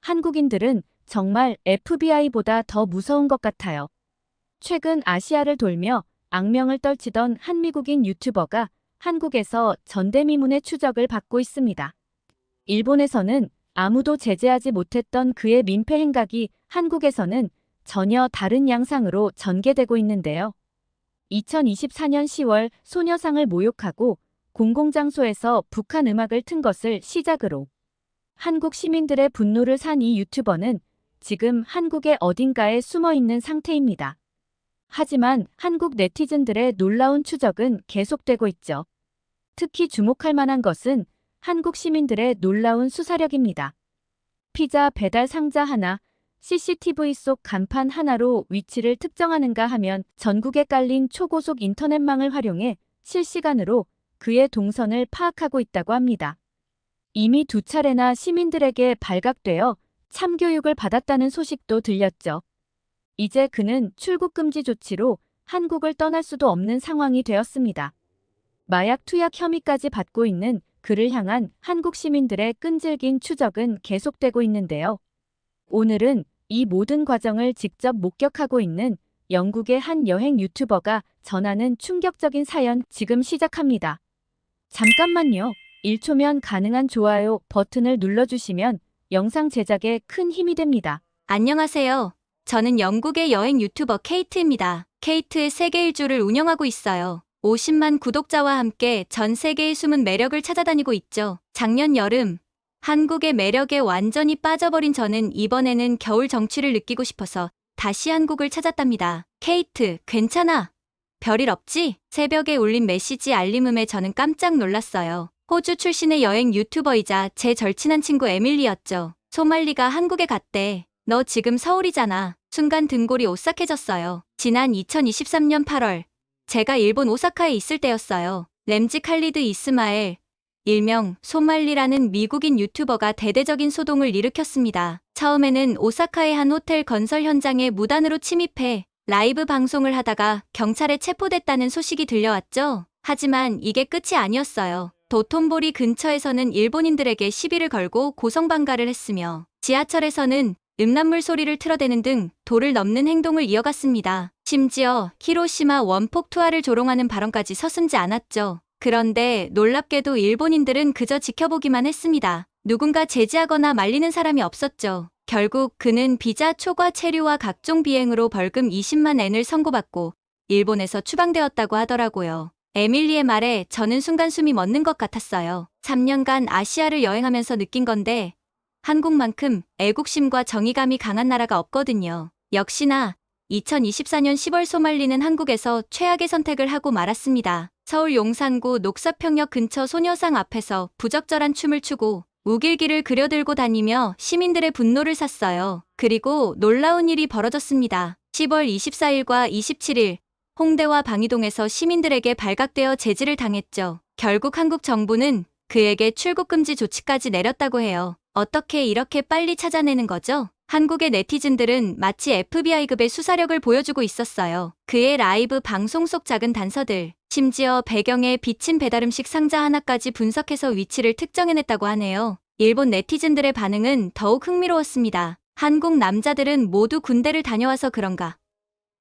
한국인들은 정말 FBI보다 더 무서운 것 같아요. 최근 아시아를 돌며 악명을 떨치던 한 미국인 유튜버가 한국에서 전대미문의 추적을 받고 있습니다. 일본에서는 아무도 제재하지 못했던 그의 민폐 행각이 한국에서는 전혀 다른 양상으로 전개되고 있는데요. 2024년 10월 소녀상을 모욕하고 공공장소에서 북한 음악을 튼 것을 시작으로 한국 시민들의 분노를 산 이 유튜버는 지금 한국의 어딘가에 숨어 있는 상태입니다. 하지만 한국 네티즌들의 놀라운 추적은 계속되고 있죠. 특히 주목할 만한 것은 한국 시민들의 놀라운 수사력입니다. 피자 배달 상자 하나, CCTV 속 간판 하나로 위치를 특정하는가 하면 전국에 깔린 초고속 인터넷망을 활용해 실시간으로 그의 동선을 파악하고 있다고 합니다. 이미 2차례나 시민들에게 발각되어 참교육을 받았다는 소식도 들렸죠. 이제 그는 출국 금지 조치로 한국을 떠날 수도 없는 상황이 되었습니다. 마약 투약 혐의까지 받고 있는 그를 향한 한국 시민들의 끈질긴 추적은 계속되고 있는데요. 오늘은 이 모든 과정을 직접 목격하고 있는 영국의 한 여행 유튜버가 전하는 충격적인 사연 지금 시작합니다. 잠깐만요. 1초면 가능한 좋아요 버튼을 눌러주시면 영상 제작에 큰 힘이 됩니다. 안녕하세요. 저는 영국의 여행 유튜버 케이트입니다. 케이트의 세계 일주를 운영하고 있어요. 50만 구독자와 함께 전 세계의 숨은 매력을 찾아다니고 있죠. 작년 여름, 한국의 매력에 완전히 빠져버린 저는 이번에는 겨울 정취를 느끼고 싶어서 다시 한국을 찾았답니다. 케이트, 괜찮아. 별일 없지? 새벽에 울린 메시지 알림음에 저는 깜짝 놀랐어요. 호주 출신의 여행 유튜버이자 제 절친한 친구 에밀리였죠. 소말리가 한국에 갔대. 너 지금 서울이잖아. 순간 등골이 오싹해졌어요. 지난 2023년 8월, 제가 일본 오사카에 있을 때였어요. 램지 칼리드 이스마엘, 일명 소말리라는 미국인 유튜버가 대대적인 소동을 일으켰습니다. 처음에는 오사카의 한 호텔 건설 현장에 무단으로 침입해 라이브 방송을 하다가 경찰에 체포됐다는 소식이 들려왔죠. 하지만 이게 끝이 아니었어요. 도톤보리 근처에서는 일본인들에게 시비를 걸고 고성방가를 했으며 지하철에서는 음란물 소리를 틀어대는 등 도를 넘는 행동을 이어갔습니다. 심지어 히로시마 원폭 투하를 조롱하는 발언까지 서슴지 않았죠. 그런데 놀랍게도 일본인들은 그저 지켜보기만 했습니다. 누군가 제지하거나 말리는 사람이 없었죠. 결국 그는 비자 초과 체류와 각종 비행으로 벌금 20만 엔을 선고받고 일본에서 추방되었다고 하더라고요. 에밀리의 말에 저는 순간 숨이 멎는 것 같았어요. 3년간 아시아를 여행하면서 느낀 건데 한국만큼 애국심과 정의감이 강한 나라가 없거든요. 역시나 2024년 10월 소말리는 한국에서 최악의 선택을 하고 말았습니다. 서울 용산구 녹사평역 근처 소녀상 앞에서 부적절한 춤을 추고 우길기를 그려들고 다니며 시민들의 분노를 샀어요. 그리고 놀라운 일이 벌어졌습니다. 10월 24일과 27일 홍대와 방이동에서 시민들에게 발각되어 제지를 당했죠. 결국 한국 정부는 그에게 출국 금지 조치까지 내렸다고 해요. 어떻게 이렇게 빨리 찾아내는 거죠? 한국의 네티즌들은 마치 FBI급의 수사력을 보여주고 있었어요. 그의 라이브 방송 속 작은 단서들, 심지어 배경에 비친 배달음식 상자 하나까지 분석해서 위치를 특정해냈다고 하네요. 일본 네티즌들의 반응은 더욱 흥미로웠습니다. 한국 남자들은 모두 군대를 다녀와서 그런가?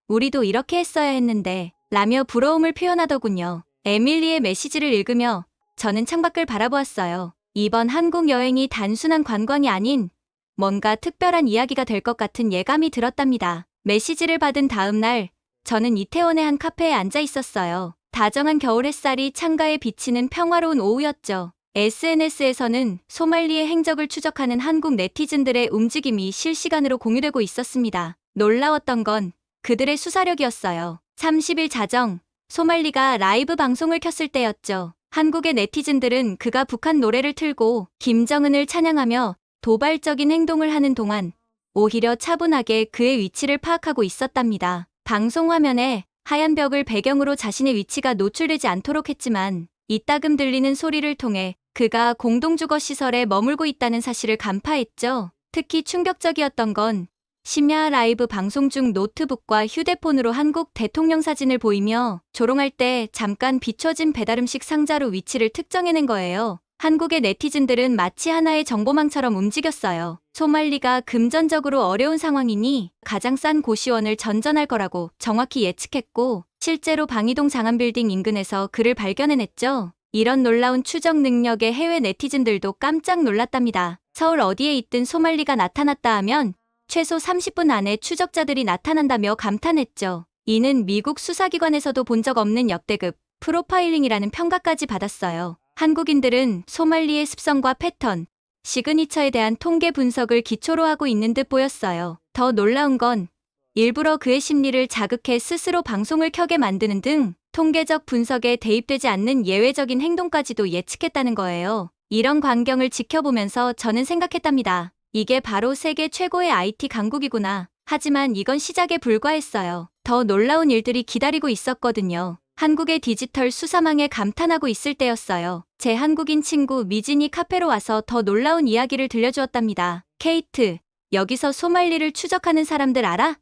우리도 이렇게 했어야 했는데 라며 부러움을 표현하더군요. 에밀리의 메시지를 읽으며 저는 창밖을 바라보았어요. 이번 한국 여행이 단순한 관광이 아닌 뭔가 특별한 이야기가 될 것 같은 예감이 들었답니다. 메시지를 받은 다음 날 저는 이태원의 한 카페에 앉아 있었어요. 다정한 겨울 햇살이 창가에 비치는 평화로운 오후였죠. SNS에서는 소말리의 행적을 추적하는 한국 네티즌들의 움직임이 실시간으로 공유되고 있었습니다. 놀라웠던 건 그들의 수사력이었어요. 30일 자정, 소말리가 라이브 방송을 켰을 때였죠. 한국의 네티즌들은 그가 북한 노래를 틀고 김정은을 찬양하며 도발적인 행동을 하는 동안 오히려 차분하게 그의 위치를 파악하고 있었답니다. 방송 화면에 하얀 벽을 배경으로 자신의 위치가 노출되지 않도록 했지만 이따금 들리는 소리를 통해 그가 공동주거시설에 머물고 있다는 사실을 간파했죠. 특히 충격적이었던 건 심야 라이브 방송 중 노트북과 휴대폰으로 한국 대통령 사진을 보이며 조롱할 때 잠깐 비춰진 배달음식 상자로 위치를 특정해낸 거예요. 한국의 네티즌들은 마치 하나의 정보망처럼 움직였어요. 소말리가 금전적으로 어려운 상황이니 가장 싼 고시원을 전전할 거라고 정확히 예측했고, 실제로 방이동 장안빌딩 인근에서 그를 발견해냈죠. 이런 놀라운 추적 능력에 해외 네티즌들도 깜짝 놀랐답니다. 서울 어디에 있든 소말리가 나타났다 하면 최소 30분 안에 추적자들이 나타난다며 감탄했죠. 이는 미국 수사기관에서도 본 적 없는 역대급 프로파일링이라는 평가까지 받았어요. 한국인들은 소말리의 습성과 패턴, 시그니처에 대한 통계 분석을 기초로 하고 있는 듯 보였어요. 더 놀라운 건 일부러 그의 심리를 자극해 스스로 방송을 켜게 만드는 등 통계적 분석에 대입되지 않는 예외적인 행동까지도 예측했다는 거예요. 이런 광경을 지켜보면서 저는 생각했답니다. 이게 바로 세계 최고의 IT 강국이구나. 하지만 이건 시작에 불과했어요. 더 놀라운 일들이 기다리고 있었거든요. 한국의 디지털 수사망에 감탄하고 있을 때였어요. 제 한국인 친구 미진이 카페로 와서 더 놀라운 이야기를 들려주었답니다. 케이트, 여기서 소말리를 추적하는 사람들 알아?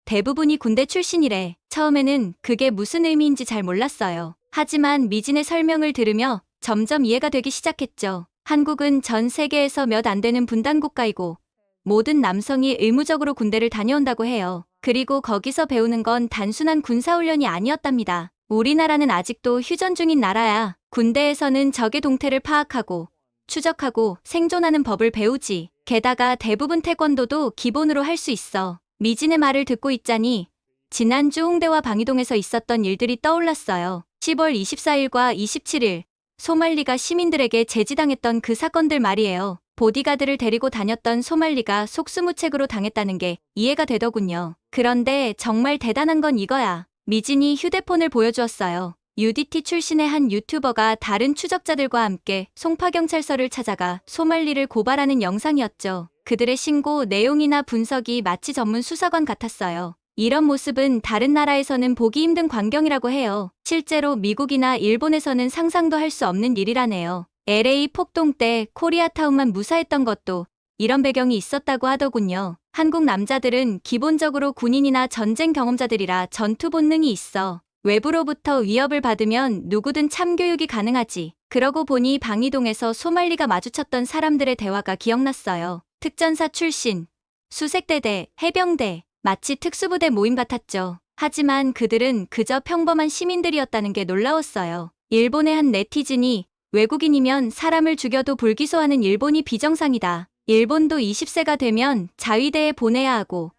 대부분이 군대 출신이래. 처음에는 그게 무슨 의미인지 잘 몰랐어요. 하지만 미진의 설명을 들으며 점점 이해가 되기 시작했죠. 한국은 전 세계에서 몇 안 되는 분단 국가이고 모든 남성이 의무적으로 군대를 다녀온다고 해요. 그리고 거기서 배우는 건 단순한 군사훈련이 아니었답니다. 우리나라는 아직도 휴전 중인 나라야. 군대에서는 적의 동태를 파악하고 추적하고 생존하는 법을 배우지. 게다가 대부분 태권도도 기본으로 할 수 있어. 미진의 말을 듣고 있자니 지난주 홍대와 방이동에서 있었던 일들이 떠올랐어요. 10월 24일과 27일 소말리가 시민들에게 제지당했던 그 사건들 말이에요. 보디가드를 데리고 다녔던 소말리가 속수무책으로 당했다는 게 이해가 되더군요. 그런데 정말 대단한 건 이거야. 미진이 휴대폰을 보여주었어요. UDT 출신의 한 유튜버가 다른 추적자들과 함께 송파경찰서를 찾아가 소말리를 고발하는 영상이었죠. 그들의 신고 내용이나 분석이 마치 전문 수사관 같았어요. 이런 모습은 다른 나라에서는 보기 힘든 광경이라고 해요. 실제로 미국이나 일본에서는 상상도 할 수 없는 일이라네요. LA 폭동 때 코리아타운만 무사했던 것도 이런 배경이 있었다고 하더군요. 한국 남자들은 기본적으로 군인이나 전쟁 경험자들이라 전투 본능이 있어. 외부로부터 위협을 받으면 누구든 참교육이 가능하지. 그러고 보니 방이동에서 소말리가 마주쳤던 사람들의 대화가 기억났어요. 특전사 출신, 수색대대, 해병대, 마치 특수부대 모임 같았죠. 하지만 그들은 그저 평범한 시민들이었다는 게 놀라웠어요. 일본의 한 네티즌이 외국인이면 사람을 죽여도 불기소하는 일본이 비정상이다. 일본도 20세가 되면 자위대에 보내야 하고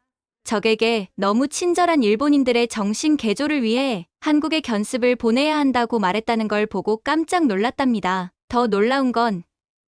적에게 너무 친절한 일본인들의 정신 개조를 위해 한국에 견습을 보내야 한다고 말했다는 걸 보고 깜짝 놀랐답니다. 더 놀라운 건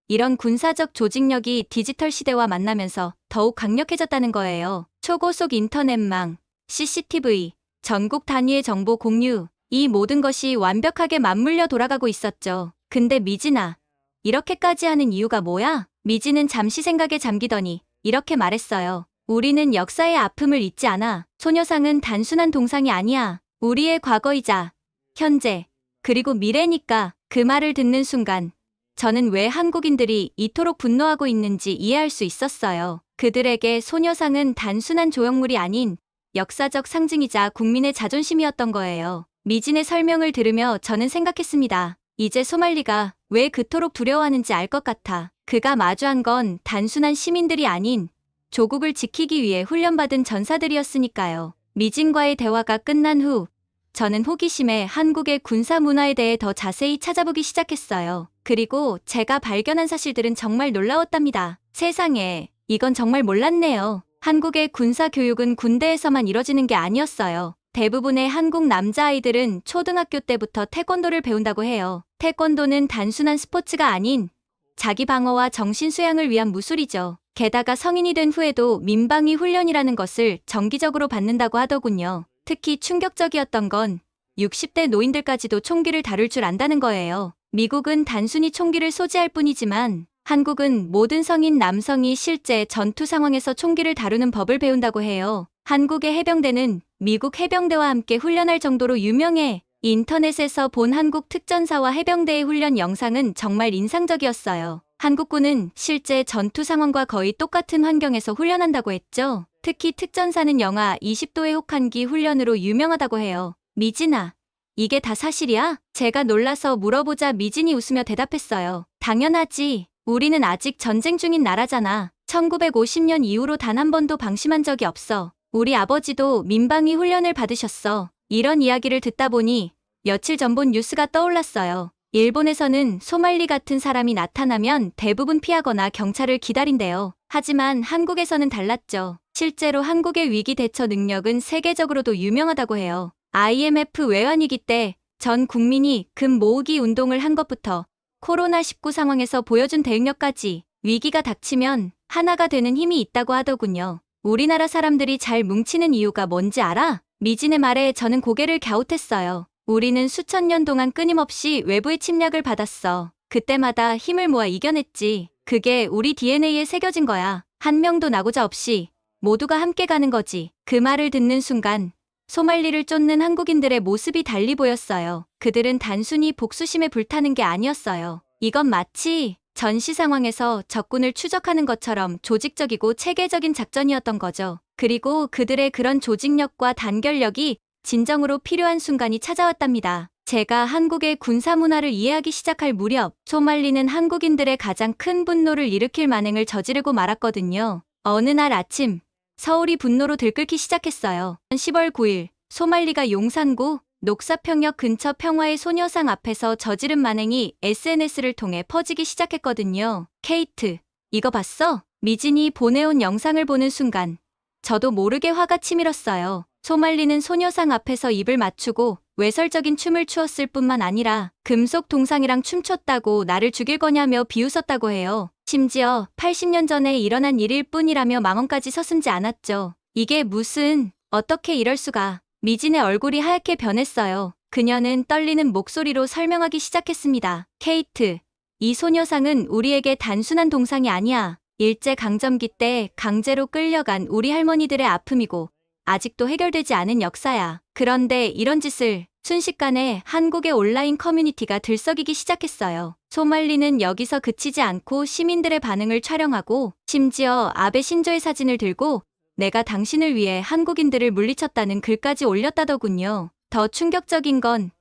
이런 군사적 조직력이 디지털 시대와 만나면서 더욱 강력해졌다는 거예요. 초고속 인터넷망, CCTV, 전국 단위의 정보 공유, 이 모든 것이 완벽하게 맞물려 돌아가고 있었죠. 근데 미진아, 이렇게까지 하는 이유가 뭐야? 미진은 잠시 생각에 잠기더니 이렇게 말했어요. 우리는 역사의 아픔을 잊지 않아. 소녀상은 단순한 동상이 아니야. 우리의 과거이자 현재, 그리고 미래니까. 그 말을 듣는 순간 저는 왜 한국인들이 이토록 분노하고 있는지 이해할 수 있었어요. 그들에게 소녀상은 단순한 조형물이 아닌 역사적 상징이자 국민의 자존심이었던 거예요. 미진의 설명을 들으며 저는 생각했습니다. 이제 소말리가 왜 그토록 두려워하는지 알 것 같아. 그가 마주한 건 단순한 시민들이 아닌 조국을 지키기 위해 훈련받은 전사들이었으니까요. 미진과의 대화가 끝난 후 저는 호기심에 한국의 군사 문화에 대해 더 자세히 찾아보기 시작했어요. 그리고 제가 발견한 사실들은 정말 놀라웠답니다. 세상에, 이건 정말 몰랐네요. 한국의 군사 교육은 군대에서만 이뤄지는 게 아니었어요. 대부분의 한국 남자아이들은 초등학교 때부터 태권도를 배운다고 해요. 태권도는 단순한 스포츠가 아닌 자기 방어와 정신 수양을 위한 무술이죠. 게다가 성인이 된 후에도 민방위 훈련이라는 것을 정기적으로 받는다고 하더군요. 특히 충격적이었던 건 60대 노인들까지도 총기를 다룰 줄 안다는 거예요. 미국은 단순히 총기를 소지할 뿐이지만 한국은 모든 성인 남성이 실제 전투 상황에서 총기를 다루는 법을 배운다고 해요. 한국의 해병대는 미국 해병대와 함께 훈련할 정도로 유명해. 인터넷에서 본 한국 특전사와 해병대의 훈련 영상은 정말 인상적이었어요. 한국군은 실제 전투 상황과 거의 똑같은 환경에서 훈련한다고 했죠. 특히 특전사는 영하 20도의 혹한기 훈련으로 유명하다고 해요. 미진아, 이게 다 사실이야? 제가 놀라서 물어보자 미진이 웃으며 대답했어요. 당연하지. 우리는 아직 전쟁 중인 나라잖아. 1950년 이후로 단 한 번도 방심한 적이 없어. 우리 아버지도 민방위 훈련을 받으셨어. 이런 이야기를 듣다 보니 며칠 전 본 뉴스가 떠올랐어요. 일본에서는 소말리 같은 사람이 나타나면 대부분 피하거나 경찰을 기다린대요. 하지만 한국에서는 달랐죠. 실제로 한국의 위기 대처 능력은 세계적으로도 유명하다고 해요. IMF 외환위기 때 전 국민이 금 모으기 운동을 한 것부터 코로나19 상황에서 보여준 대응력까지 위기가 닥치면 하나가 되는 힘이 있다고 하더군요. 우리나라 사람들이 잘 뭉치는 이유가 뭔지 알아? 미진의 말에 저는 고개를 갸웃했어요. 우리는 수천 년 동안 끊임없이 외부의 침략을 받았어. 그때마다 힘을 모아 이겨냈지. 그게 우리 DNA에 새겨진 거야. 한 명도 나고자 없이 모두가 함께 가는 거지. 그 말을 듣는 순간 소말리를 쫓는 한국인들의 모습이 달리 보였어요. 그들은 단순히 복수심에 불타는 게 아니었어요. 이건 마치 전시 상황에서 적군을 추적하는 것처럼 조직적이고 체계적인 작전이었던 거죠. 그리고 그들의 그런 조직력과 단결력이 진정으로 필요한 순간이 찾아왔답니다. 제가 한국의 군사 문화를 이해하기 시작할 무렵 소말리는 한국인들의 가장 큰 분노를 일으킬 만행을 저지르고 말았거든요. 어느 날 아침 서울이 분노로 들끓기 시작했어요. 10월 9일 소말리가 용산구 녹사평역 근처 평화의 소녀상 앞에서 저지른 만행이 SNS를 통해 퍼지기 시작했거든요. 케이트, 이거 봤어? 미진이 보내온 영상을 보는 순간 저도 모르게 화가 치밀었어요. 소말리는 소녀상 앞에서 입을 맞추고 외설적인 춤을 추었을 뿐만 아니라 금속 동상이랑 춤췄다고 나를 죽일 거냐며 비웃었다고 해요. 심지어 80년 전에 일어난 일일 뿐이라며 망언까지 서슴지 않았죠. 이게 무슨, 어떻게 이럴 수가. 미진의 얼굴이 하얗게 변했어요. 그녀는 떨리는 목소리로 설명하기 시작했습니다. 케이트, 이 소녀상은 우리에게 단순한 동상이 아니야. 일제강점기 때 강제로 끌려간 우리 할머니들의 아픔이고 아직도 해결되지 않은 역사야. 그런데 이런 짓을 순식간에 한국의 온라인 커뮤니티가 들썩이기 시작했어요. 소말리는 여기서 그치지 않고 시민들의 반응을 촬영하고 심지어 아베 신조의 사진을 들고 내가 당신을 위해 한국인들을 물리쳤다는 글까지 올렸다더군요. 더 충격적인 건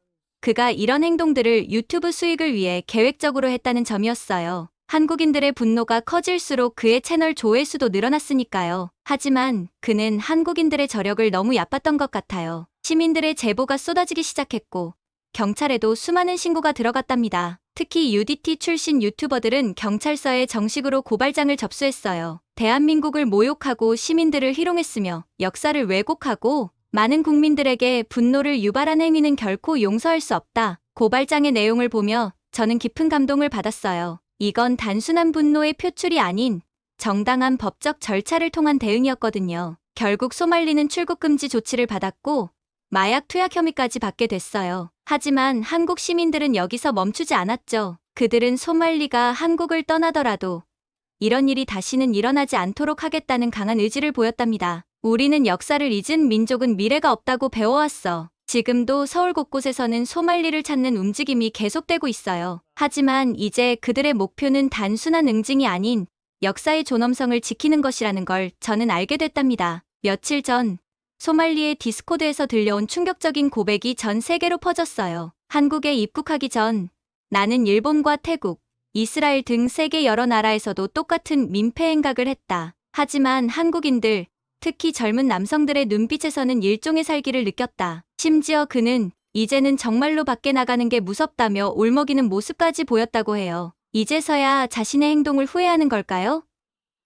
그가 이런 행동들을 유튜브 수익을 위해 계획적으로 했다는 점이었어요. 한국인들의 분노가 커질수록 그의 채널 조회수도 늘어났으니까요. 하지만 그는 한국인들의 저력을 너무 얕봤던 것 같아요. 시민들의 제보가 쏟아지기 시작했고 경찰에도 수많은 신고가 들어갔답니다. 특히 UDT 출신 유튜버들은 경찰서에 정식으로 고발장을 접수했어요. 대한민국을 모욕하고 시민들을 희롱했으며 역사를 왜곡하고 많은 국민들에게 분노를 유발한 행위는 결코 용서할 수 없다. 고발장의 내용을 보며 저는 깊은 감동을 받았어요. 이건 단순한 분노의 표출이 아닌 정당한 법적 절차를 통한 대응이었거든요. 결국 소말리는 출국 금지 조치를 받았고 마약 투약 혐의까지 받게 됐어요. 하지만 한국 시민들은 여기서 멈추지 않았죠. 그들은 소말리가 한국을 떠나더라도 이런 일이 다시는 일어나지 않도록 하겠다는 강한 의지를 보였답니다. 우리는 역사를 잊은 민족은 미래가 없다고 배워왔어. 지금도 서울 곳곳에서는 소말리를 찾는 움직임이 계속되고 있어요. 하지만 이제 그들의 목표는 단순한 응징이 아닌 역사의 존엄성을 지키는 것이라는 걸 저는 알게 됐답니다. 며칠 전 소말리의 디스코드에서 들려온 충격적인 고백이 전 세계로 퍼졌어요. 한국에 입국하기 전 나는 일본과 태국, 이스라엘 등 세계 여러 나라에서도 똑같은 민폐 행각을 했다. 하지만 한국인들, 특히 젊은 남성들의 눈빛에서는 일종의 살기를 느꼈다. 심지어 그는 이제는 정말로 밖에 나가는 게 무섭다며 울먹이는 모습까지 보였다고 해요. 이제서야 자신의 행동을 후회하는 걸까요?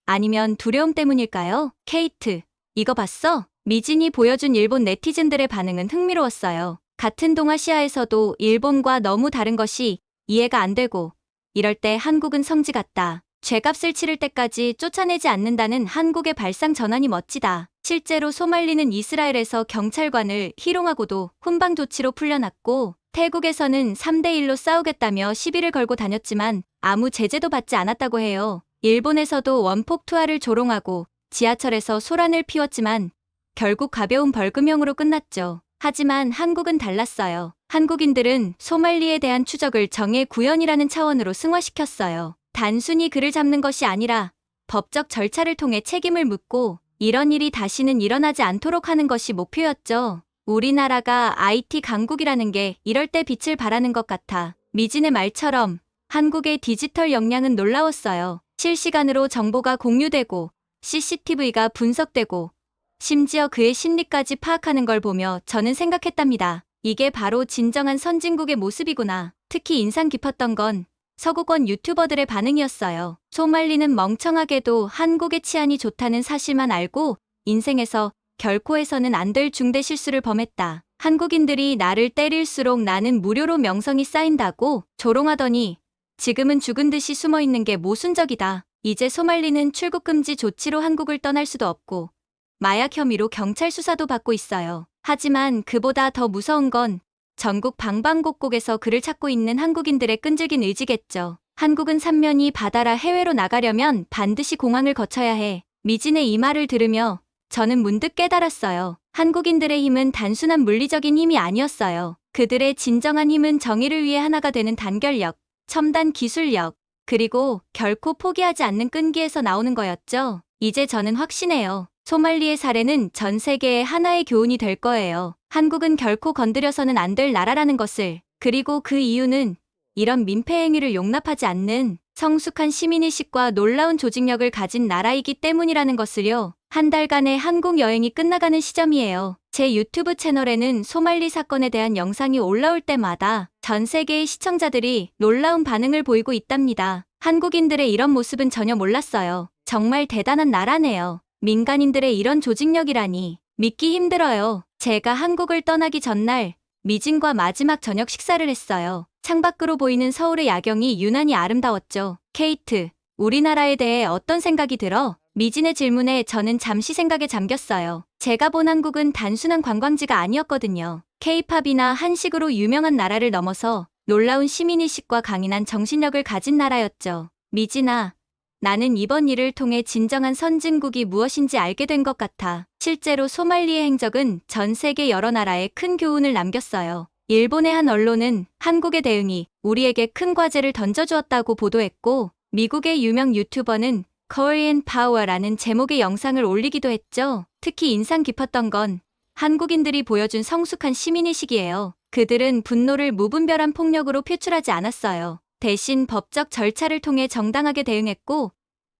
아니면 두려움 때문일까요? 케이트, 이거 봤어? 미진이 보여준 일본 네티즌들의 반응은 흥미로웠어요. 같은 동아시아에서도 일본과 너무 다른 것이 이해가 안 되고 이럴 때 한국은 성지 같다. 죗값을 치를 때까지 쫓아내지 않는다는 한국의 발상 전환이 멋지다. 실제로 소말리는 이스라엘에서 경찰관을 희롱하고도 훈방 조치로 풀려났고 태국에서는 3대1로 싸우겠다며 시비를 걸고 다녔지만 아무 제재도 받지 않았다고 해요. 일본에서도 원폭 투하를 조롱하고 지하철에서 소란을 피웠지만 결국 가벼운 벌금형으로 끝났죠. 하지만 한국은 달랐어요. 한국인들은 소말리에 대한 추적을 정의 구현이라는 차원으로 승화시켰어요. 단순히 그를 잡는 것이 아니라 법적 절차를 통해 책임을 묻고 이런 일이 다시는 일어나지 않도록 하는 것이 목표였죠. 우리나라가 IT 강국이라는 게 이럴 때 빛을 발하는 것 같아. 미진의 말처럼 한국의 디지털 역량은 놀라웠어요. 실시간으로 정보가 공유되고 CCTV가 분석되고 심지어 그의 심리까지 파악하는 걸 보며 저는 생각했답니다. 이게 바로 진정한 선진국의 모습이구나. 특히 인상 깊었던 건 서구권 유튜버들의 반응이었어요. 소말리는 멍청하게도 한국의 치안이 좋다는 사실만 알고 인생에서 결코 해서는 안 될 중대 실수를 범했다. 한국인들이 나를 때릴수록 나는 무료로 명성이 쌓인다고 조롱하더니 지금은 죽은 듯이 숨어있는 게 모순적이다. 이제 소말리는 출국 금지 조치로 한국을 떠날 수도 없고 마약 혐의로 경찰 수사도 받고 있어요. 하지만 그보다 더 무서운 건 전국 방방곡곡에서 그를 찾고 있는 한국인들의 끈질긴 의지겠죠. 한국은 삼면이 바다라 해외로 나가려면 반드시 공항을 거쳐야 해. 미진의 이 말을 들으며 저는 문득 깨달았어요. 한국인들의 힘은 단순한 물리적인 힘이 아니었어요. 그들의 진정한 힘은 정의를 위해 하나가 되는 단결력, 첨단 기술력, 그리고 결코 포기하지 않는 끈기에서 나오는 거였죠. 이제 저는 확신해요. 소말리의 사례는 전 세계에 하나의 교훈이 될 거예요. 한국은 결코 건드려서는 안 될 나라라는 것을. 그리고 그 이유는 이런 민폐 행위를 용납하지 않는 성숙한 시민의식과 놀라운 조직력을 가진 나라이기 때문이라는 것을요. 한 달간의 한국 여행이 끝나가는 시점이에요. 제 유튜브 채널에는 소말리 사건에 대한 영상이 올라올 때마다 전 세계의 시청자들이 놀라운 반응을 보이고 있답니다. 한국인들의 이런 모습은 전혀 몰랐어요. 정말 대단한 나라네요. 민간인들의 이런 조직력이라니 믿기 힘들어요. 제가 한국을 떠나기 전날 미진과 마지막 저녁 식사를 했어요. 창밖으로 보이는 서울의 야경이 유난히 아름다웠죠. 케이트, 우리나라에 대해 어떤 생각이 들어? 미진의 질문에 저는 잠시 생각에 잠겼어요. 제가 본 한국은 단순한 관광지가 아니었거든요. K-팝이나 한식으로 유명한 나라를 넘어서 놀라운 시민의식과 강인한 정신력을 가진 나라였죠. 미진아, 나는 이번 일을 통해 진정한 선진국이 무엇인지 알게 된 것 같아. 실제로 소말리의 행적은 전 세계 여러 나라에 큰 교훈을 남겼어요. 일본의 한 언론은 한국의 대응이 우리에게 큰 과제를 던져주었다고 보도했고, 미국의 유명 유튜버는 Korean Power라는 제목의 영상을 올리기도 했죠. 특히 인상 깊었던 건 한국인들이 보여준 성숙한 시민의식이에요. 그들은 분노를 무분별한 폭력으로 표출하지 않았어요. 대신 법적 절차를 통해 정당하게 대응했고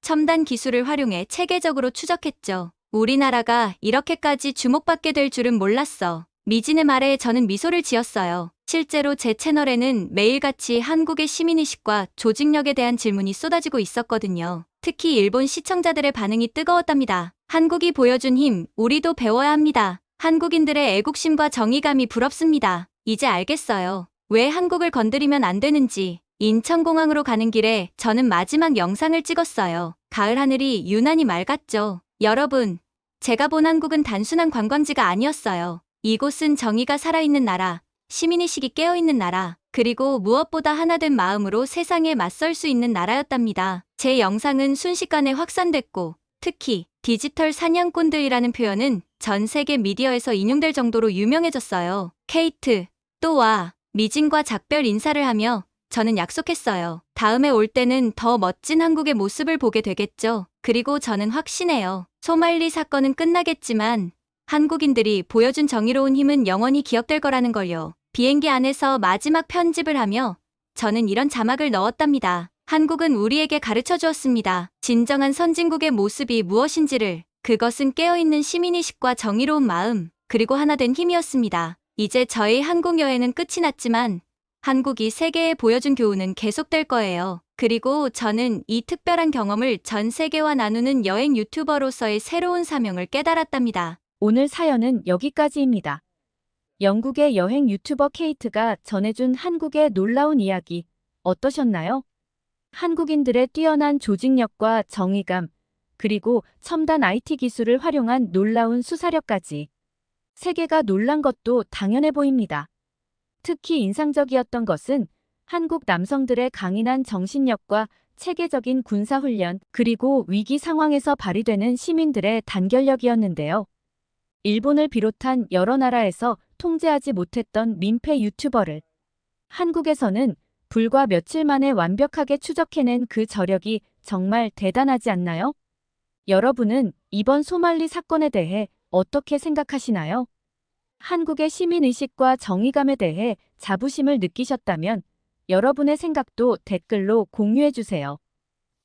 첨단 기술을 활용해 체계적으로 추적했죠. 우리나라가 이렇게까지 주목받게 될 줄은 몰랐어. 미진의 말에 저는 미소를 지었어요. 실제로 제 채널에는 매일같이 한국의 시민의식과 조직력에 대한 질문이 쏟아지고 있었거든요. 특히 일본 시청자들의 반응이 뜨거웠답니다. 한국이 보여준 힘, 우리도 배워야 합니다. 한국인들의 애국심과 정의감이 부럽습니다. 이제 알겠어요. 왜 한국을 건드리면 안 되는지. 인천공항으로 가는 길에 저는 마지막 영상을 찍었어요. 가을 하늘이 유난히 맑았죠. 여러분, 제가 본 한국은 단순한 관광지가 아니었어요. 이곳은 정의가 살아있는 나라, 시민의식이 깨어있는 나라, 그리고 무엇보다 하나된 마음으로 세상에 맞설 수 있는 나라였답니다. 제 영상은 순식간에 확산됐고, 특히 디지털 사냥꾼들이라는 표현은 전 세계 미디어에서 인용될 정도로 유명해졌어요. 케이트, 또 와. 미진과 작별 인사를 하며 저는 약속했어요. 다음에 올 때는 더 멋진 한국의 모습을 보게 되겠죠. 그리고 저는 확신해요. 소말리 사건은 끝나겠지만 한국인들이 보여준 정의로운 힘은 영원히 기억될 거라는 걸요. 비행기 안에서 마지막 편집을 하며 저는 이런 자막을 넣었답니다. 한국은 우리에게 가르쳐 주었습니다. 진정한 선진국의 모습이 무엇인지를. 그것은 깨어있는 시민의식과 정의로운 마음, 그리고 하나된 힘이었습니다. 이제 저희 한국 여행은 끝이 났지만 한국이 세계에 보여준 교훈은 계속될 거예요. 그리고 저는 이 특별한 경험을 전 세계와 나누는 여행 유튜버로서의 새로운 사명을 깨달았답니다. 오늘 사연은 여기까지입니다. 영국의 여행 유튜버 케이트가 전해준 한국의 놀라운 이야기 어떠셨나요? 한국인들의 뛰어난 조직력과 정의감, 그리고 첨단 IT 기술을 활용한 놀라운 수사력까지. 세계가 놀란 것도 당연해 보입니다. 특히 인상적이었던 것은 한국 남성들의 강인한 정신력과 체계적인 군사훈련, 그리고 위기 상황에서 발휘되는 시민들의 단결력이었는데요. 일본을 비롯한 여러 나라에서 통제하지 못했던 민폐 유튜버를 한국에서는 불과 며칠 만에 완벽하게 추적해낸 그 저력이 정말 대단하지 않나요? 여러분은 이번 소말리 사건에 대해 어떻게 생각하시나요? 한국의 시민의식과 정의감에 대해 자부심을 느끼셨다면 여러분의 생각도 댓글로 공유해주세요.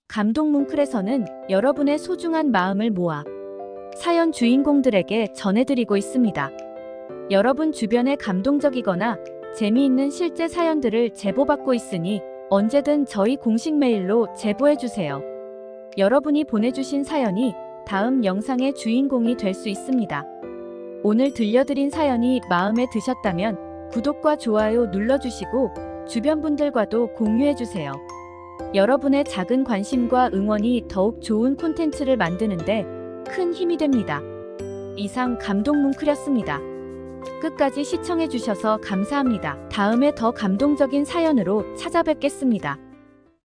감동뭉클에서는 여러분의 소중한 마음을 모아 사연 주인공들에게 전해드리고 있습니다. 여러분 주변에 감동적이거나 재미있는 실제 사연들을 제보받고 있으니 언제든 저희 공식 메일로 제보해주세요. 여러분이 보내주신 사연이 다음 영상의 주인공이 될 수 있습니다. 오늘 들려드린 사연이 마음에 드셨다면 구독과 좋아요 눌러주시고 주변 분들과도 공유해주세요. 여러분의 작은 관심과 응원이 더욱 좋은 콘텐츠를 만드는데 큰 힘이 됩니다. 이상 감동뭉클이었습니다. 끝까지 시청해주셔서 감사합니다. 다음에 더 감동적인 사연으로 찾아뵙겠습니다.